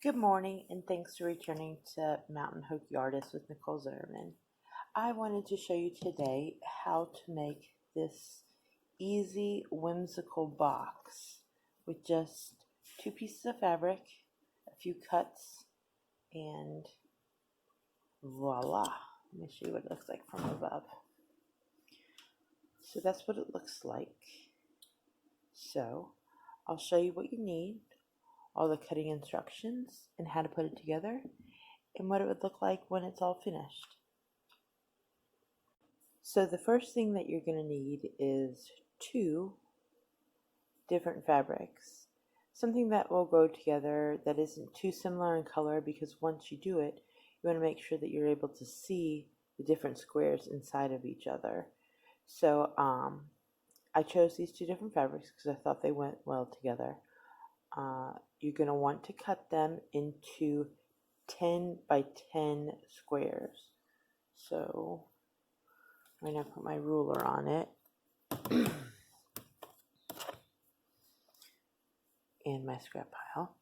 Good morning, and thanks for returning to Mountain Hokey Artist with Nicole Zimmerman. I wanted to show you today how to make this easy, whimsical box with just 2 pieces of fabric, a few cuts, and voila. Let me show you what it looks like from above. So that's what it looks like. So I'll show you what you need, all the cutting instructions, and how to put it together, and what it would look like when it's all finished. So the first thing that you're going to need is 2 different fabrics. Something that will go together that isn't too similar in color, because once you do it, you want to make sure that you're able to see the different squares inside of each other. So I chose these 2 different fabrics because I thought they went well together. You're going to want to cut them into 10 by 10 squares. So I'm going to put my ruler on it and my scrap pile.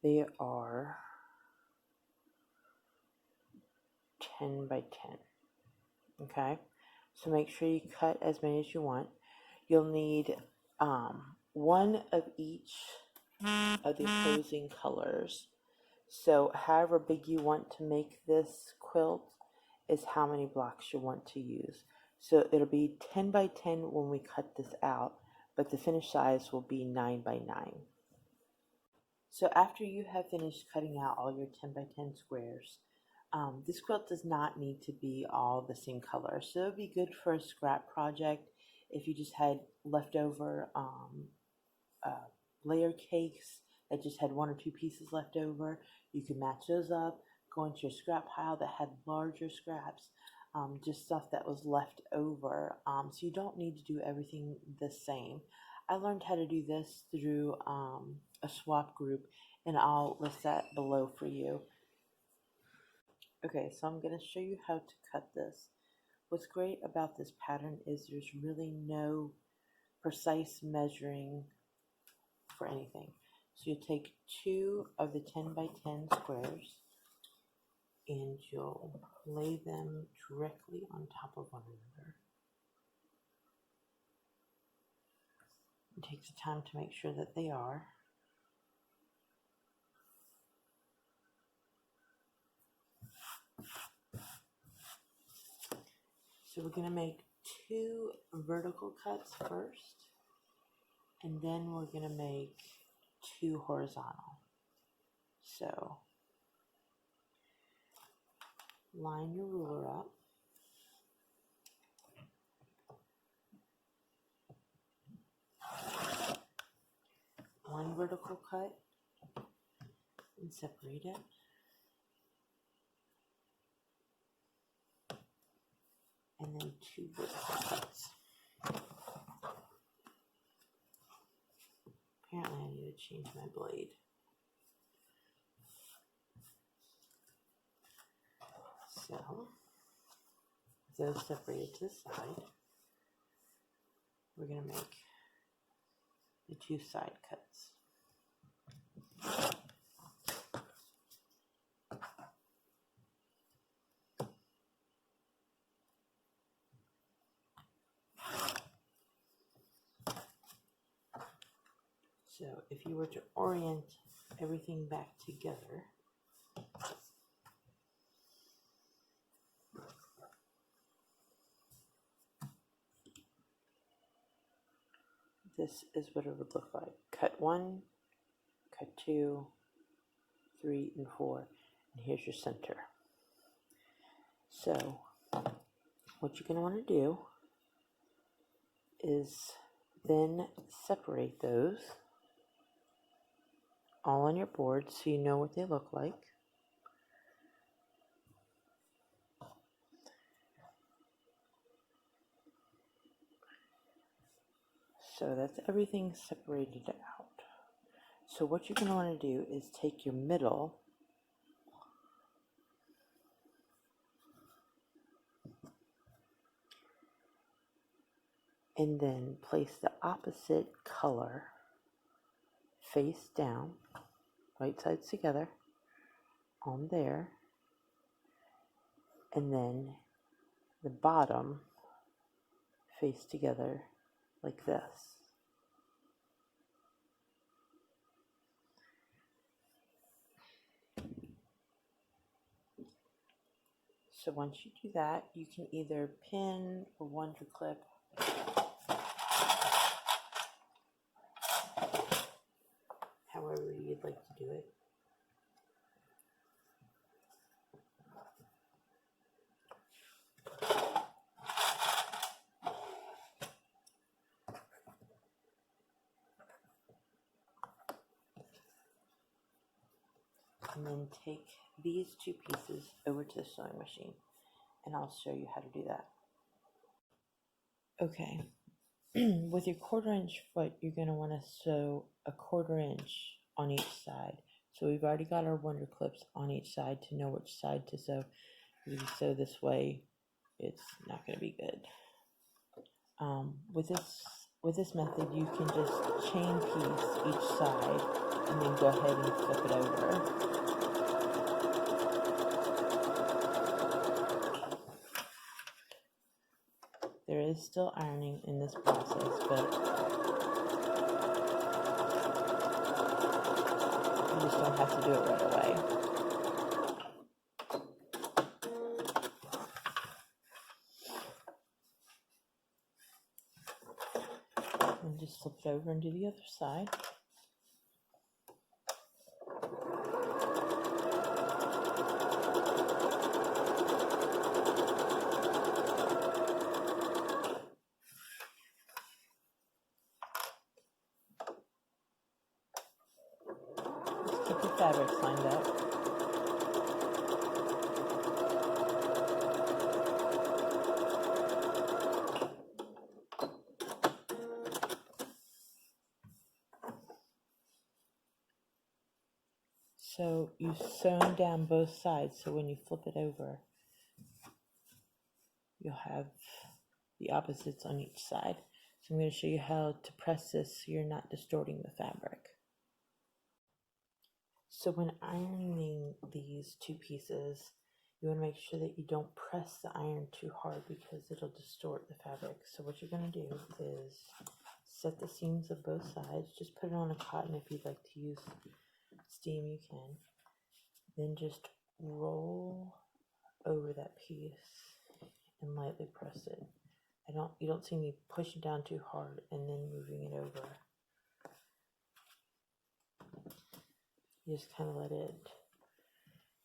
They are 10 by 10. Okay, so make sure you cut as many as you want. You'll need one of each of the opposing colors. So however big you want to make this quilt is how many blocks you want to use. So it'll be 10 by 10 when we cut this out, but the finished size will be 9 by 9. So after you have finished cutting out all your 10 by 10 squares, this quilt does not need to be all the same color. So it would be good for a scrap project if you just had leftover layer cakes that just had 1 or 2 pieces left over. You can match those up, go into your scrap pile that had larger scraps, just stuff that was left over. So you don't need to do everything the same. I learned how to do this through a swap group, and I'll list that below for you. Okay, so I'm going to show you how to cut this. What's great about this pattern is there's really no precise measuring for anything. So you take 2 of the 10 by 10 squares and you'll lay them directly on top of one another. It takes time to make sure that they are. So we're going to make 2 vertical cuts first, and then we're going to make 2 horizontal. So line your ruler up. One vertical cut and separate it. And then 2 vertical cuts. Apparently I need to change my blade. So, those separated to the side, we're going to make the 2 side cuts. So if you were to orient everything back together, this is what it would look like. Cut 1, cut 2, 3, and 4, and here's your center. So what you're going to want to do is then separate those all on your board so you know what they look like. So that's everything separated out. So what you're going to want to do is take your middle and then place the opposite color face down right sides together on there, and then the bottom face together like this. So once you do that, you can either pin or wonder clip however you'd like to do it. And then take these two pieces over to the sewing machine, and I'll show you how to do that. Okay, with your 1/4 inch foot, you're going to want to sew a 1/4 inch on each side. So we've already got our wonder clips on each side to know which side to sew. If you sew this way, it's not going to be good. With this method, you can just chain piece each side and then go ahead and flip it over. There is still ironing in this process, but you just don't have to do it right away. And just flip it over and do the other side. Just keep your fabrics lined up. So you've sewn down both sides, so when you flip it over, you'll have the opposites on each side. So I'm going to show you how to press this so you're not distorting the fabric. So when ironing these two pieces, you want to make sure that you don't press the iron too hard because it'll distort the fabric. So what you're going to do is set the seams of both sides. Just put it on a cotton. If you'd like to use steam, you can. Then just roll over that piece and lightly press it. You don't see me pushing down too hard and then moving it over. You just kind of let it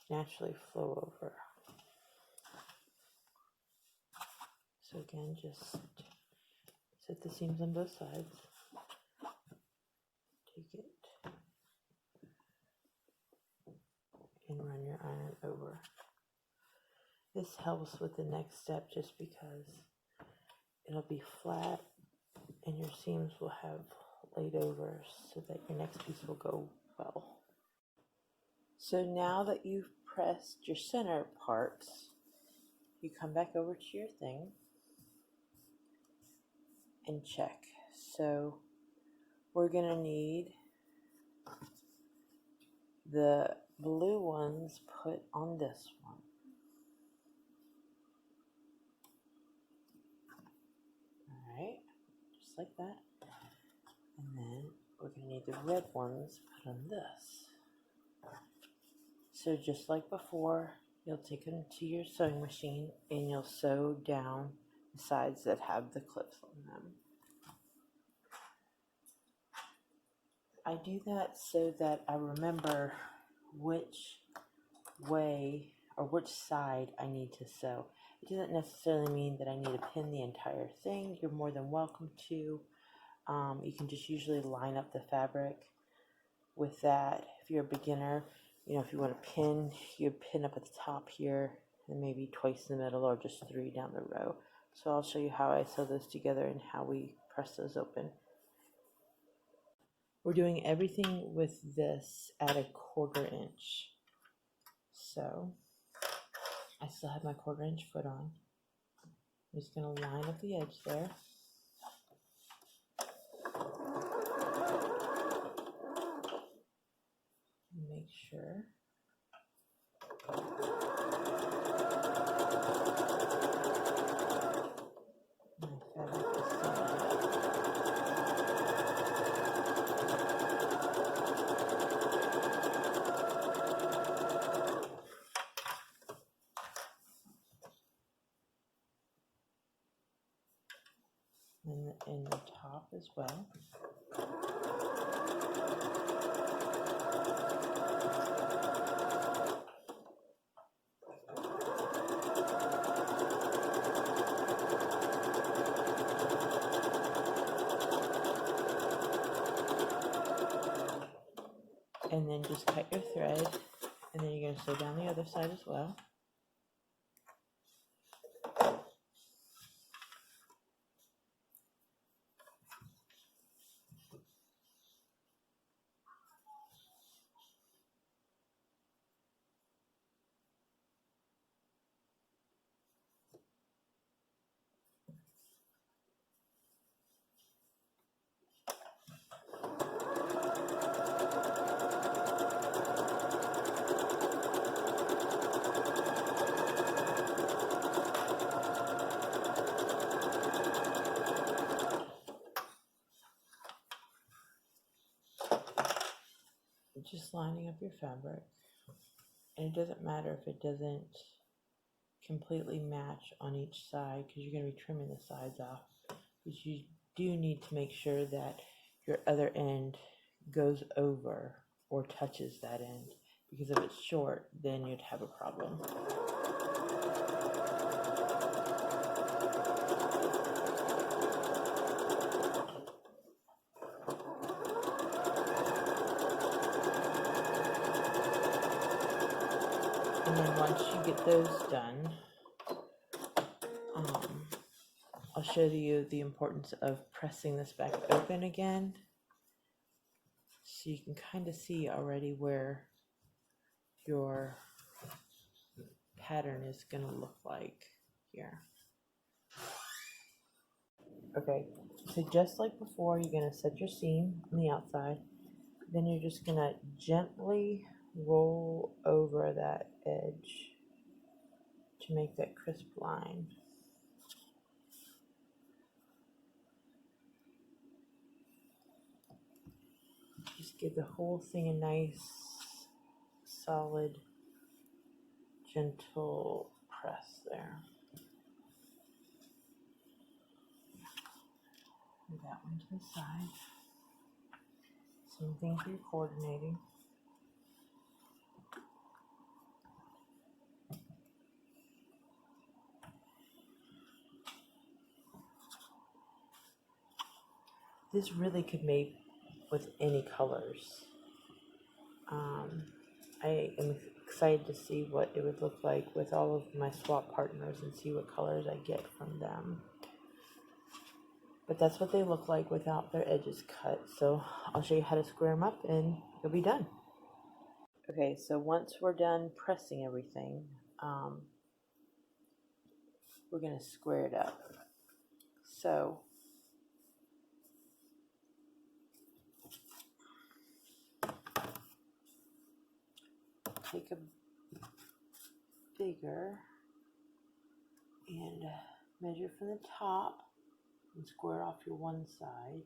naturally flow over. So again, just set the seams on both sides. Take it and run your iron over. This helps with the next step just because it'll be flat and your seams will have laid over so that your next piece will go well. So now that you've pressed your center parts, you come back over to your thing and check. So we're going to need the blue ones put on this one. Alright, just like that. And then we're going to need the red ones put on this. So just like before, you'll take them to your sewing machine and you'll sew down the sides that have the clips on them. I do that so that I remember which way or which side I need to sew. It doesn't necessarily mean that I need to pin the entire thing. You're more than welcome to. You can just usually line up the fabric with that. If you're a beginner, if you want to pin, you'd pin up at the top here and maybe twice in the middle or just 3 down the row. So I'll show you how I sew those together and how we press those open. We're doing everything with this at a 1/4 inch. So I still have my 1/4 inch foot on. I'm just going to line up the edge there. well. And then just cut your thread, and then you're going to sew down the other side as well. Just lining up your fabric, and it doesn't matter if it doesn't completely match on each side, because you're going to be trimming the sides off, but you do need to make sure that your other end goes over or touches that end, because if it's short, then you'd have a problem. And then once you get those done, I'll show you the importance of pressing this back open again, so you can kind of see already where your pattern is going to look like here. Okay, so just like before, you're going to set your seam on the outside. Then you're just going to gently roll over that edge to make that crisp line. Just give the whole thing a nice, solid, gentle press there. Move that one to the side. Same thing for your coordinating. This really could make with any colors. I am excited to see what it would look like with all of my swap partners and see what colors I get from them. But that's what they look like without their edges cut. So I'll show you how to square them up and you'll be done. Okay, so once we're done pressing everything, we're going to square it up. So take a bigger and measure from the top and square off your one side.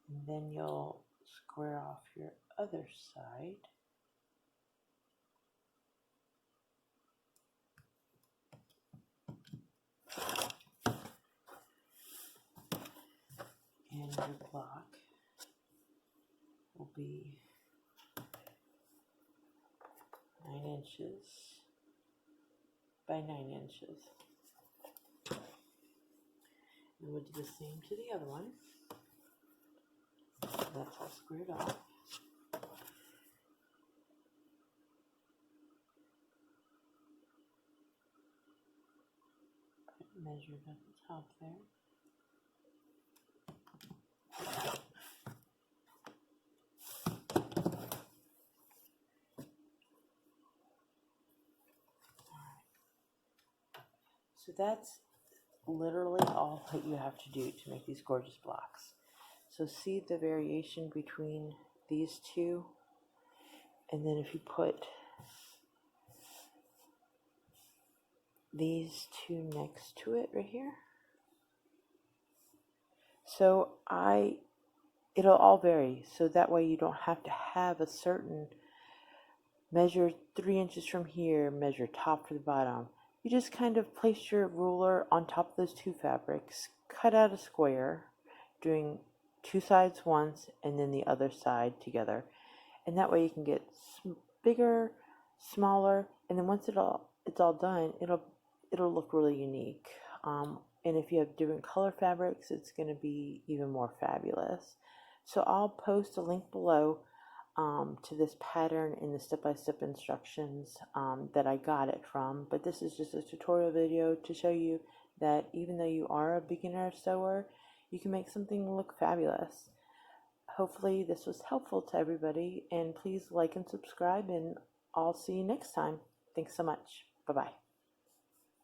And then you'll square off your other side. And your block will be 9 inches by 9 inches. And we'll do the same to the other one. So that's all squared off. Measure it at the top there. So that's literally all that you have to do to make these gorgeous blocks. So see the variation between these two? And then if you put these two next to it right here. So it'll all vary. So that way you don't have to have a certain measure 3 inches from here, measure top to the bottom. You just kind of place your ruler on top of those two fabrics, cut out a square, doing two sides once and then the other side together. And that way you can get bigger, smaller, and then once it's all done, it'll look really unique. And if you have different color fabrics, it's going to be even more fabulous. So I'll post a link below to this pattern in the step-by-step instructions that I got it from. But this is just a tutorial video to show you that even though you are a beginner sewer, you can make something look fabulous. Hopefully this was helpful to everybody, and please like and subscribe, and I'll see you next time. Thanks so much. Bye-bye.